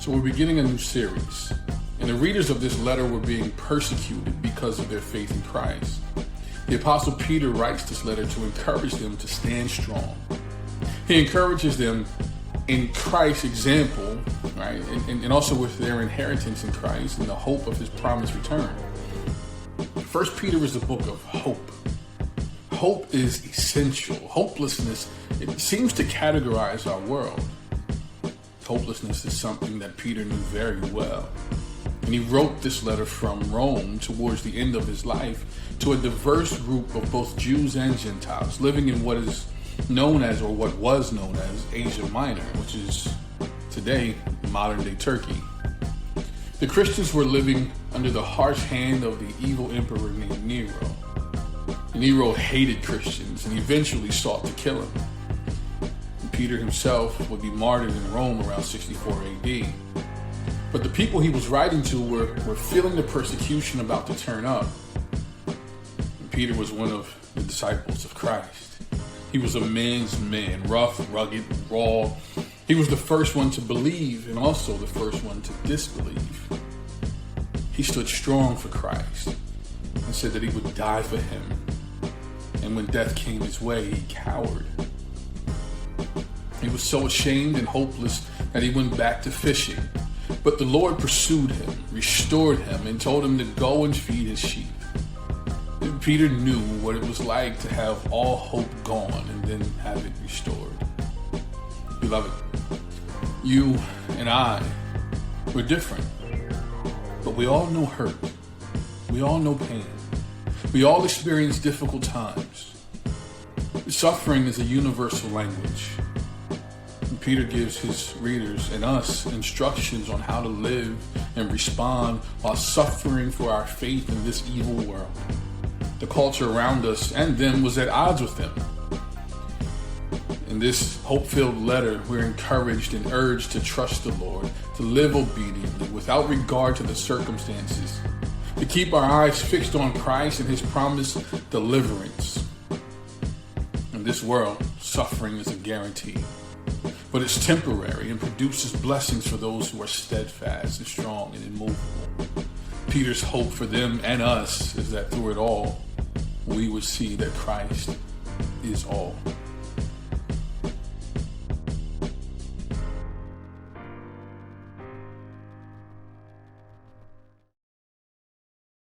So we're beginning a new series, and the readers of this letter were being persecuted because of their faith in Christ. The Apostle Peter writes this letter to encourage them to stand strong. He encourages them in Christ's example, right, and also with their inheritance in Christ and the hope of his promised return. First Peter is a book of hope. Hope is essential. Hopelessness, it seems to categorize our world. Hopelessness is something that Peter knew very well. And he wrote this letter from Rome towards the end of his life to a diverse group of both Jews and Gentiles living in what is known as, or what was known as, Asia Minor, which is today modern-day Turkey. The Christians were living under the harsh hand of the evil emperor named Nero. Nero hated Christians and eventually sought to kill him. Peter himself would be martyred in Rome around 64 AD. But the people he was writing to were feeling the persecution about to turn up. And Peter was one of the disciples of Christ. He was a man's man, rough, rugged, raw. He was the first one to believe and also the first one to disbelieve. He stood strong for Christ and said that he would die for him. And when death came his way, he cowered. He was so ashamed and hopeless that he went back to fishing. But the Lord pursued him, restored him, and told him to go and feed his sheep. And Peter knew what it was like to have all hope gone and then have it restored. Beloved, you and I, we're different. But we all know hurt. We all know pain. We all experience difficult times. Suffering is a universal language. Peter gives his readers and us instructions on how to live and respond while suffering for our faith in this evil world. The culture around us and them was at odds with them. In this hope-filled letter, we're encouraged and urged to trust the Lord, to live obediently without regard to the circumstances, to keep our eyes fixed on Christ and his promised deliverance. In this world, suffering is a guarantee. But it's temporary and produces blessings for those who are steadfast and strong and immovable. Peter's hope for them and us is that through it all, we would see that Christ is all.